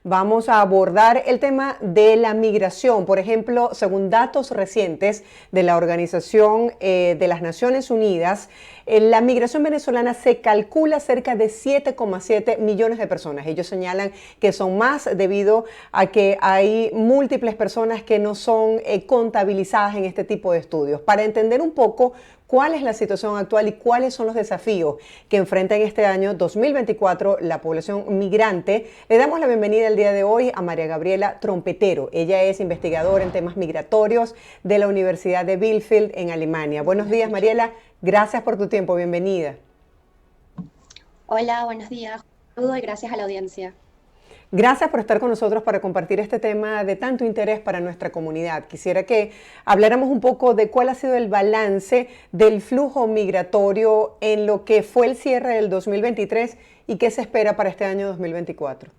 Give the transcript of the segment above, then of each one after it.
vamos a abordar el tema de la migración. Por ejemplo, según datos recientes de la Organización de las Naciones Unidas, la migración venezolana se calcula cerca de 7,7 millones de personas. Ellos señalan que son más debido a que hay múltiples personas que no son contabilizadas en este tipo de estudios. Para entender un poco cuál es la situación actual y cuáles son los desafíos que enfrenta en este año 2024 la población migrante, le damos la bienvenida el día de hoy a María Gabriela Trompetero. Ella es investigadora en temas migratorios de la Universidad de Bielefeld en Alemania. Buenos días, Mariela. Gracias por tu tiempo. Bienvenida. Hola, buenos días. Saludo y gracias a la audiencia. Gracias por estar con nosotros para compartir este tema de tanto interés para nuestra comunidad. Quisiera que habláramos un poco de cuál ha sido el balance del flujo migratorio en lo que fue el cierre del 2023 y qué se espera para este año 2024.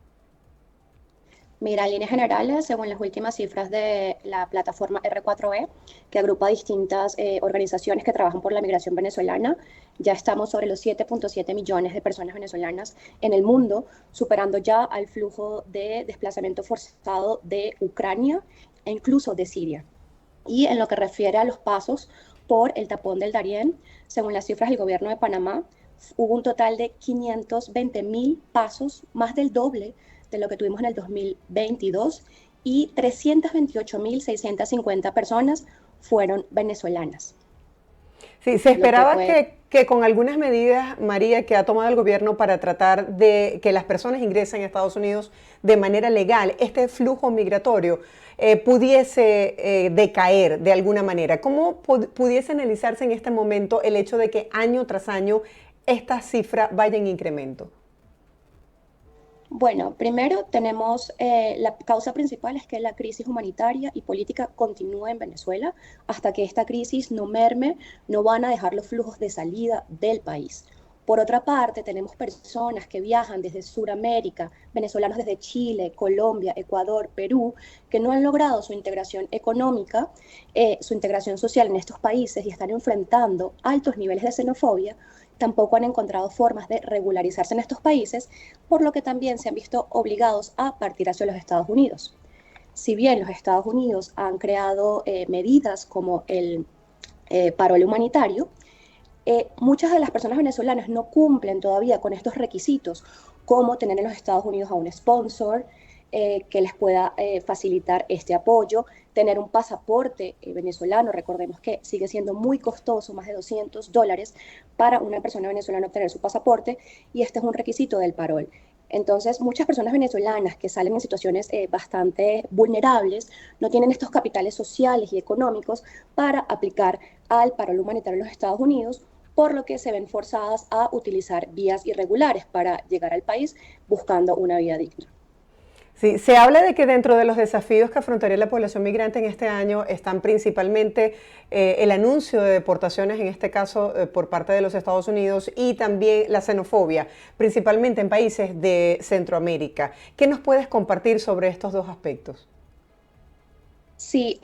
Mira, en líneas generales, según las últimas cifras de la plataforma R4E, que agrupa distintas organizaciones que trabajan por la migración venezolana, ya estamos sobre los 7,7 millones de personas venezolanas en el mundo, superando ya al flujo de desplazamiento forzado de Ucrania e incluso de Siria. Y en lo que refiere a los pasos por el tapón del Darién, según las cifras del gobierno de Panamá, hubo un total de 520.000 pasos, más del doble de lo que tuvimos en el 2022, y 328.650 personas fueron venezolanas. Sí, se Lo que esperaba puede que con algunas medidas, María, que ha tomado el gobierno para tratar de que las personas ingresen a Estados Unidos de manera legal, este flujo migratorio pudiese decaer de alguna manera. ¿Cómo pudiese analizarse en este momento el hecho de que año tras año esta cifra vaya en incremento? Bueno, primero tenemos la causa principal es que la crisis humanitaria y política continúa en Venezuela. Hasta que esta crisis no merme, no van a dejar los flujos de salida del país. Por otra parte, tenemos personas que viajan desde Sudamérica, venezolanos desde Chile, Colombia, Ecuador, Perú, que no han logrado su integración económica, su integración social en estos países y están enfrentando altos niveles de xenofobia. Tampoco han encontrado formas de regularizarse en estos países, por lo que también se han visto obligados a partir hacia los Estados Unidos. Si bien los Estados Unidos han creado medidas como el parol humanitario, muchas de las personas venezolanas no cumplen todavía con estos requisitos, como tener en los Estados Unidos a un sponsor que les pueda facilitar este apoyo, tener un pasaporte venezolano. Recordemos que sigue siendo muy costoso, más de $200 para una persona venezolana obtener su pasaporte, y este es un requisito del parol. Entonces, muchas personas venezolanas que salen en situaciones bastante vulnerables no tienen estos capitales sociales y económicos para aplicar al parol humanitario en los Estados Unidos, por lo que se ven forzadas a utilizar vías irregulares para llegar al país buscando una vida digna. Sí, se habla de que dentro de los desafíos que afrontaría la población migrante en este año están principalmente el anuncio de deportaciones, en este caso por parte de los Estados Unidos, y también la xenofobia, principalmente en países de Centroamérica. ¿Qué nos puedes compartir sobre estos dos aspectos? Sí,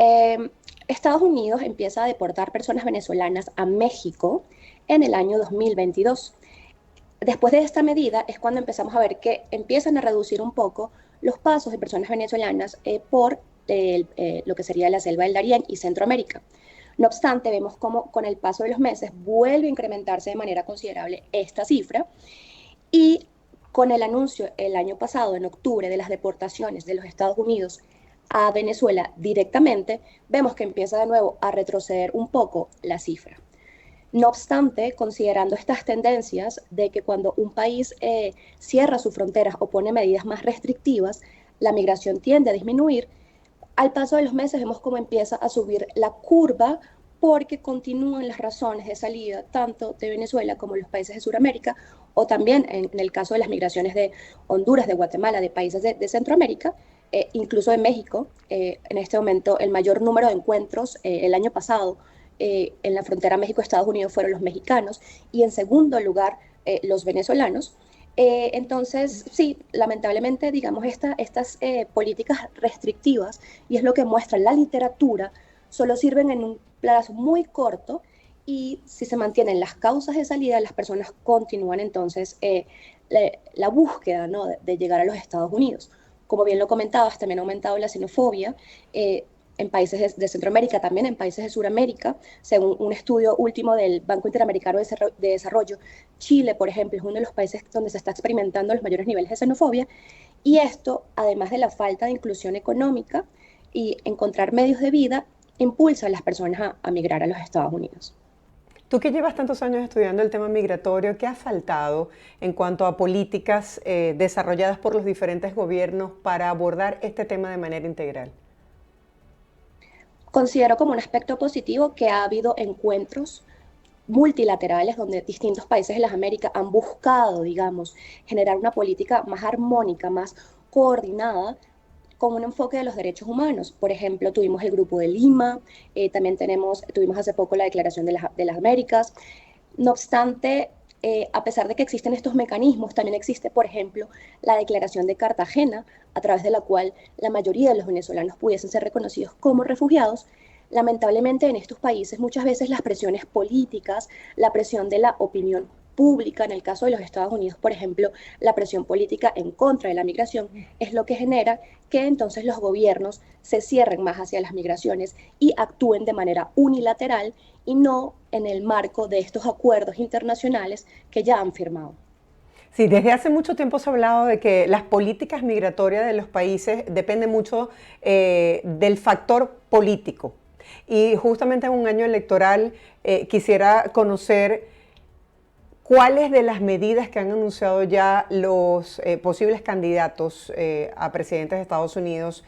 Estados Unidos empieza a deportar personas venezolanas a México en el año 2022. Después de esta medida es cuando empezamos a ver que empiezan a reducir un poco los pasos de personas venezolanas por lo que sería la selva del Darién y Centroamérica. No obstante, vemos cómo con el paso de los meses vuelve a incrementarse de manera considerable esta cifra, y con el anuncio el año pasado, en octubre, de las deportaciones de los Estados Unidos a Venezuela directamente, vemos que empieza de nuevo a retroceder un poco la cifra. No obstante, considerando estas tendencias de que cuando un país cierra sus fronteras o pone medidas más restrictivas, la migración tiende a disminuir, al paso de los meses vemos cómo empieza a subir la curva, porque continúan las razones de salida tanto de Venezuela como los países de Sudamérica, o también en el caso de las migraciones de Honduras, de Guatemala, de países de Centroamérica, incluso de México. En este momento el mayor número de encuentros el año pasado en la frontera México-Estados Unidos fueron los mexicanos, y en segundo lugar los venezolanos. Entonces, sí, lamentablemente, digamos, estas políticas restrictivas, y es lo que muestra la literatura, solo sirven en un plazo muy corto, y si se mantienen las causas de salida, las personas continúan entonces la búsqueda, ¿no?, de llegar a los Estados Unidos. como bien lo comentabas, también ha aumentado la xenofobia. En países de Centroamérica, también en países de Sudamérica, según un estudio último del Banco Interamericano de Desarrollo, Chile, por ejemplo, es uno de los países donde se está experimentando los mayores niveles de xenofobia, y esto, además de la falta de inclusión económica y encontrar medios de vida, impulsa a las personas a migrar a los Estados Unidos. Tú que llevas tantos años estudiando el tema migratorio, ¿qué ha faltado en cuanto a políticas desarrolladas por los diferentes gobiernos para abordar este tema de manera integral? Considero como un aspecto positivo que ha habido encuentros multilaterales donde distintos países de las Américas han buscado, digamos, generar una política más armónica, más coordinada con un enfoque de los derechos humanos. Por ejemplo, tuvimos el Grupo de Lima, también tuvimos hace poco la Declaración de las Américas. No obstante, a pesar de que existen estos mecanismos, también existe, por ejemplo, la Declaración de Cartagena, a través de la cual la mayoría de los venezolanos pudiesen ser reconocidos como refugiados. Lamentablemente, en estos países muchas veces las presiones políticas, la presión de la opinión pública, en el caso de los Estados Unidos, por ejemplo, la presión política en contra de la migración, es lo que genera que entonces los gobiernos se cierren más hacia las migraciones y actúen de manera unilateral y no en el marco de estos acuerdos internacionales que ya han firmado. Sí, desde hace mucho tiempo se ha hablado de que las políticas migratorias de los países dependen mucho del factor político. Y justamente en un año electoral quisiera conocer cuáles de las medidas que han anunciado ya los posibles candidatos a presidentes de Estados Unidos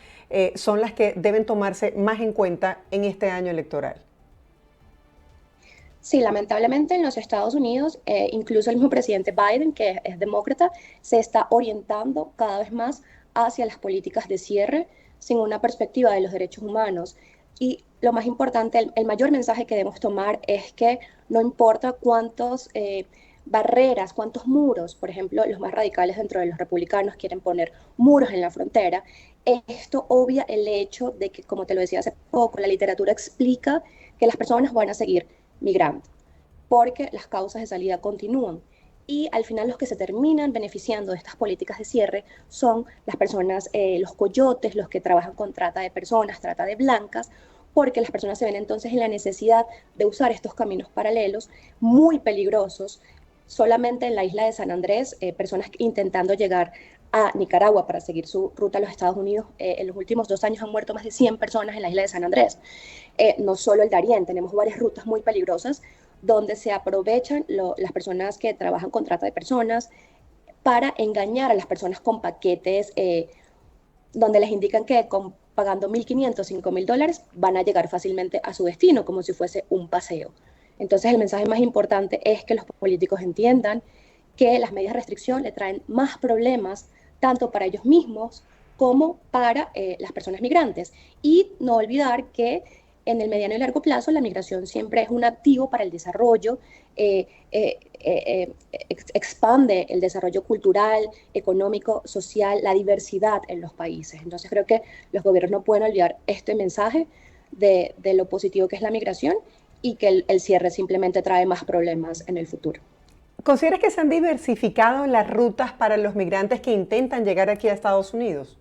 son las que deben tomarse más en cuenta en este año electoral. Sí, lamentablemente en los Estados Unidos, incluso el mismo presidente Biden, que es demócrata, se está orientando cada vez más hacia las políticas de cierre sin una perspectiva de los derechos humanos. Y lo más importante, el mayor mensaje que debemos tomar es que no importa cuántos barreras, cuántos muros, por ejemplo, los más radicales dentro de los republicanos quieren poner muros en la frontera, esto obvia el hecho de que, como te lo decía hace poco, la literatura explica que las personas van a seguir migrando, porque las causas de salida continúan. Y al final los que se terminan beneficiando de estas políticas de cierre son las personas, los coyotes, los que trabajan con trata de personas, trata de blancas, porque las personas se ven entonces en la necesidad de usar estos caminos paralelos muy peligrosos. Solamente en la isla de San Andrés, personas intentando llegar a Nicaragua para seguir su ruta a los Estados Unidos, en los últimos 2 años han muerto más de 100 personas en la isla de San Andrés. No solo el Darién, tenemos varias rutas muy peligrosas donde se aprovechan las personas que trabajan con trata de personas para engañar a las personas con paquetes donde les indican que pagando $1,500, $5,000 van a llegar fácilmente a su destino, como si fuese un paseo. Entonces el mensaje más importante es que los políticos entiendan que las medidas de restricción le traen más problemas tanto para ellos mismos como para las personas migrantes. Y no olvidar que en el mediano y largo plazo la migración siempre es un activo para el desarrollo, expande el desarrollo cultural, económico, social, la diversidad en los países. Entonces creo que los gobiernos no pueden olvidar este mensaje de lo positivo que es la migración y que el cierre simplemente trae más problemas en el futuro. ¿Consideras que se han diversificado las rutas para los migrantes que intentan llegar aquí a Estados Unidos?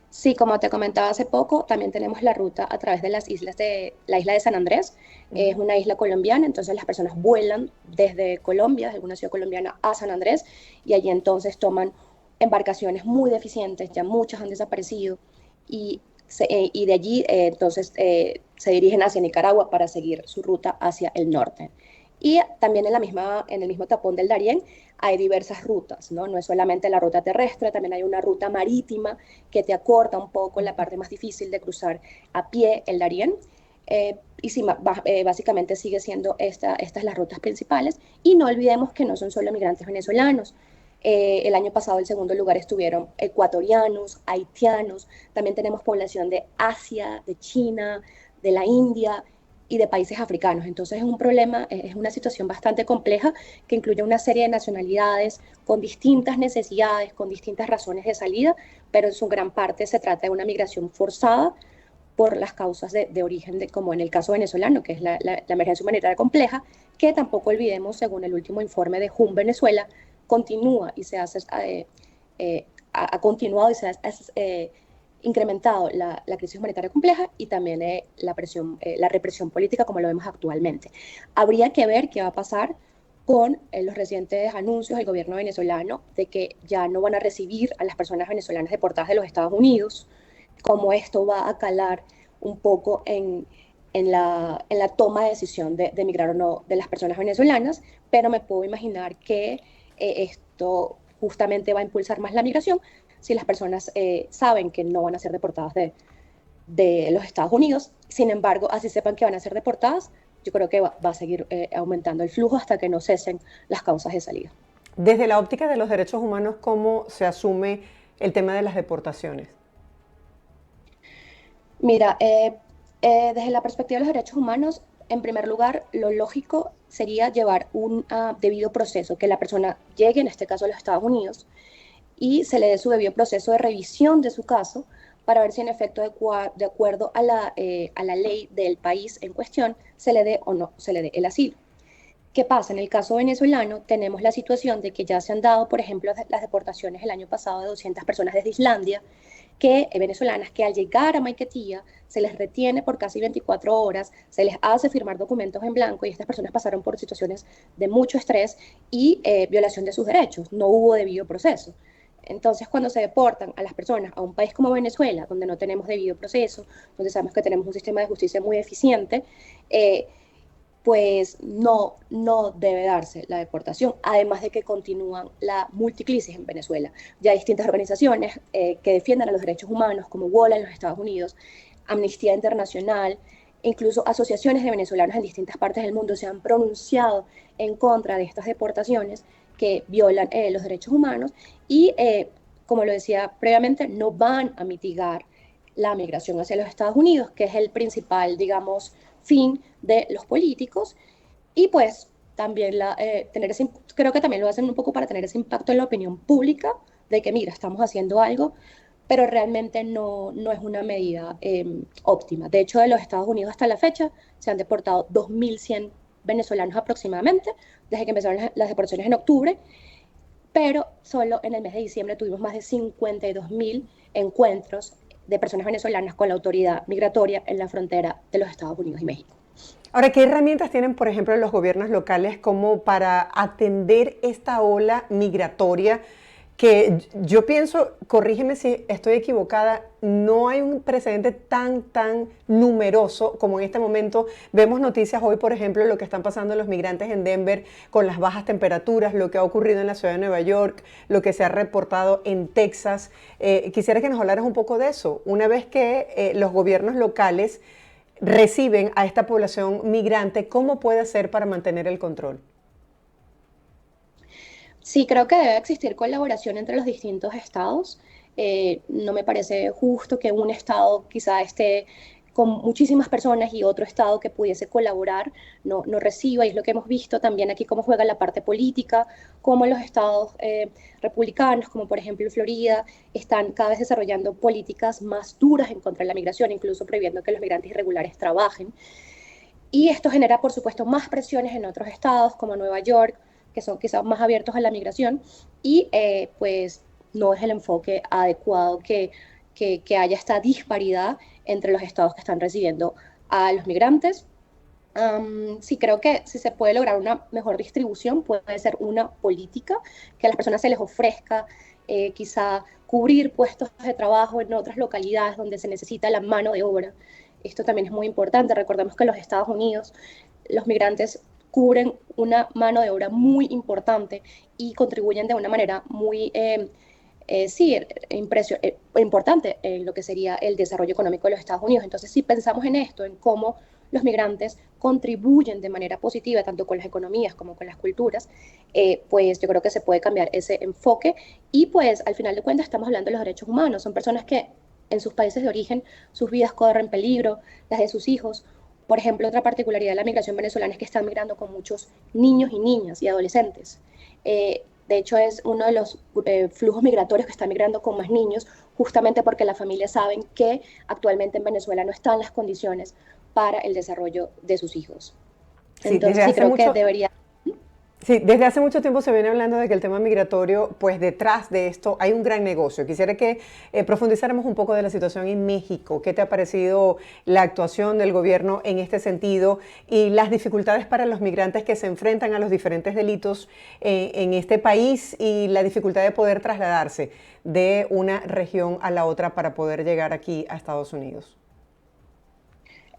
Sí, como te comentaba hace poco, también tenemos la ruta a través de la isla de San Andrés. Es una isla colombiana, entonces las personas vuelan desde Colombia, desde alguna ciudad colombiana a San Andrés, y allí entonces toman embarcaciones muy deficientes, ya muchas han desaparecido, y de allí entonces se dirigen hacia Nicaragua para seguir su ruta hacia el norte. Y también en el mismo tapón del Darién hay diversas rutas, ¿no? No es solamente la ruta terrestre, también hay una ruta marítima que te acorta un poco la parte más difícil de cruzar a pie el Darién. Y sí, básicamente sigue siendo estas las rutas principales. Y no olvidemos que no son solo migrantes venezolanos. El año pasado el segundo lugar estuvieron ecuatorianos, haitianos, también tenemos población de Asia, de China, de la India y de países africanos. Entonces es un problema, es una situación bastante compleja que incluye una serie de nacionalidades con distintas necesidades, con distintas razones de salida, pero en su gran parte se trata de una migración forzada por las causas de origen, como en el caso venezolano, que es la emergencia humanitaria compleja, que tampoco olvidemos, según el último informe de HUM Venezuela, continúa y se hace ha continuado y se ha incrementado la crisis humanitaria compleja y también la represión política como lo vemos actualmente. Habría que ver qué va a pasar con los recientes anuncios del gobierno venezolano de que ya no van a recibir a las personas venezolanas deportadas de los Estados Unidos, cómo esto va a calar un poco en la toma de decisión de emigrar o no de las personas venezolanas, pero me puedo imaginar que esto justamente va a impulsar más la migración si las personas saben que no van a ser deportadas de los Estados Unidos. Sin embargo, así sepan que van a ser deportadas, yo creo que va a seguir aumentando el flujo hasta que no cesen las causas de salida. Desde la óptica de los derechos humanos, ¿cómo se asume el tema de las deportaciones? Mira, desde la perspectiva de los derechos humanos, en primer lugar, lo lógico sería llevar un debido proceso, que la persona llegue, en este caso a los Estados Unidos, y se le dé su debido proceso de revisión de su caso para ver si en efecto de acuerdo a la ley del país en cuestión se le dé o no se le dé el asilo. ¿Qué pasa? En el caso venezolano tenemos la situación de que ya se han dado, por ejemplo, las deportaciones el año pasado de 200 personas desde Islandia, venezolanas que al llegar a Maiquetía se les retiene por casi 24 horas, se les hace firmar documentos en blanco y estas personas pasaron por situaciones de mucho estrés y violación de sus derechos. No hubo debido proceso. Entonces, cuando se deportan a las personas a un país como Venezuela, donde no tenemos debido proceso, donde sabemos que tenemos un sistema de justicia muy eficiente, pues no debe darse la deportación, además de que continúan la multicrisis en Venezuela. Ya hay distintas organizaciones que defienden a los derechos humanos, como WOLA en los Estados Unidos, Amnistía Internacional, incluso asociaciones de venezolanos en distintas partes del mundo se han pronunciado en contra de estas deportaciones que violan los derechos humanos y, como lo decía previamente, no van a mitigar la migración hacia los Estados Unidos, que es el principal, digamos, fin de los políticos. Y pues también creo que también lo hacen un poco para tener ese impacto en la opinión pública de que, mira, estamos haciendo algo, pero realmente no es una medida óptima. De hecho, de los Estados Unidos hasta la fecha se han deportado 2.100 venezolanos aproximadamente, desde que empezaron las deportaciones en octubre, pero solo en el mes de diciembre tuvimos más de 52.000 encuentros de personas venezolanas con la autoridad migratoria en la frontera de los Estados Unidos y México. Ahora, ¿qué herramientas tienen, por ejemplo, los gobiernos locales como para atender esta ola migratoria? Que yo pienso, corrígeme si estoy equivocada, no hay un precedente tan numeroso como en este momento. Vemos noticias hoy, por ejemplo, lo que están pasando los migrantes en Denver con las bajas temperaturas, lo que ha ocurrido en la ciudad de Nueva York, lo que se ha reportado en Texas. Quisiera que nos hablaras un poco de eso. Una vez que los gobiernos locales reciben a esta población migrante, ¿cómo puede hacer para mantener el control? Sí, creo que debe existir colaboración entre los distintos estados. No me parece justo que un estado quizá esté con muchísimas personas y otro estado que pudiese colaborar no reciba, y es lo que hemos visto también aquí cómo juega la parte política, cómo los estados republicanos, como por ejemplo Florida, están cada vez desarrollando políticas más duras en contra de la migración, incluso prohibiendo que los migrantes irregulares trabajen. Y esto genera, por supuesto, más presiones en otros estados como Nueva York, que son quizás más abiertos a la migración, y pues no es el enfoque adecuado que haya esta disparidad entre los estados que están recibiendo a los migrantes. Sí, creo que si se puede lograr una mejor distribución, puede ser una política que a las personas se les ofrezca quizá cubrir puestos de trabajo en otras localidades donde se necesita la mano de obra. Esto también es muy importante. Recordemos que en los Estados Unidos los migrantes cubren una mano de obra muy importante y contribuyen de una manera muy sí, importante en lo que sería el desarrollo económico de los Estados Unidos. Entonces, si pensamos en esto, en cómo los migrantes contribuyen de manera positiva tanto con las economías como con las culturas, pues yo creo que se puede cambiar ese enfoque y pues al final de cuentas estamos hablando de los derechos humanos. Son personas que en sus países de origen sus vidas corren peligro, las de sus hijos. Por ejemplo, otra particularidad de la migración venezolana es que están migrando con muchos niños y niñas y adolescentes. De hecho, es uno de los flujos migratorios que está migrando con más niños, justamente porque las familias saben que actualmente en Venezuela no están las condiciones para el desarrollo de sus hijos. Sí, desde Entonces, sí hace creo que mucho, debería... Sí, desde hace mucho tiempo se viene hablando de que el tema migratorio, pues detrás de esto hay un gran negocio. Quisiera que profundizáramos un poco de la situación en México. ¿Qué te ha parecido la actuación del gobierno en este sentido y las dificultades para los migrantes que se enfrentan a los diferentes delitos en este país y la dificultad de poder trasladarse de una región a la otra para poder llegar aquí a Estados Unidos?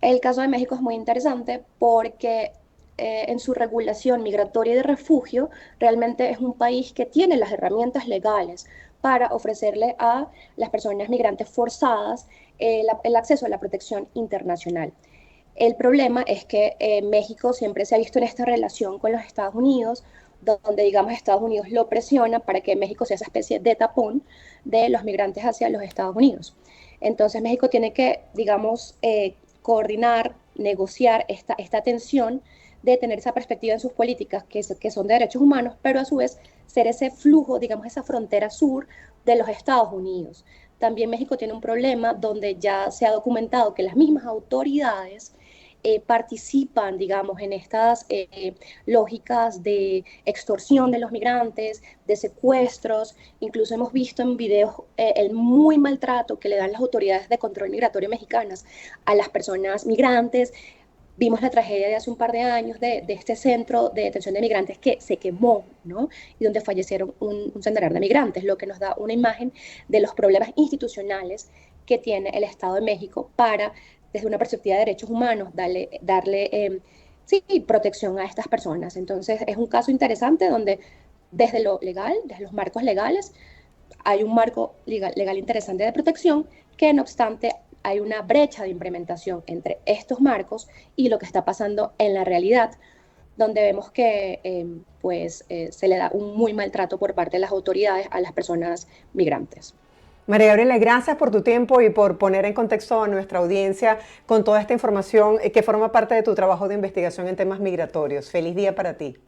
El caso de México es muy interesante porque en su regulación migratoria y de refugio, realmente es un país que tiene las herramientas legales para ofrecerle a las personas migrantes forzadas el acceso a la protección internacional. El problema es que México siempre se ha visto en esta relación con los Estados Unidos, donde digamos Estados Unidos lo presiona para que México sea esa especie de tapón de los migrantes hacia los Estados Unidos. Entonces México tiene que, digamos, coordinar, negociar esta tensión de tener esa perspectiva en sus políticas que son de derechos humanos, pero a su vez ser ese flujo, digamos, esa frontera sur de los Estados Unidos. También México tiene un problema donde ya se ha documentado que las mismas autoridades participan, digamos, en estas lógicas de extorsión de los migrantes, de secuestros. Incluso hemos visto en videos el muy maltrato que le dan las autoridades de control migratorio mexicanas a las personas migrantes. Vimos la tragedia de hace un par de años de este centro de detención de migrantes que se quemó, ¿no? Y donde fallecieron un centenar de migrantes, lo que nos da una imagen de los problemas institucionales que tiene el Estado de México para, desde una perspectiva de derechos humanos, darle sí, protección a estas personas. Entonces, es un caso interesante donde desde lo legal, desde los marcos legales, hay un marco legal interesante de protección que no obstante hay una brecha de implementación entre estos marcos y lo que está pasando en la realidad, donde vemos que se le da un muy maltrato por parte de las autoridades a las personas migrantes. María Gabriela, gracias por tu tiempo y por poner en contexto a nuestra audiencia con toda esta información que forma parte de tu trabajo de investigación en temas migratorios. Feliz día para ti.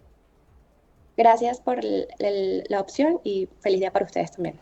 Gracias por la opción y feliz día para ustedes también.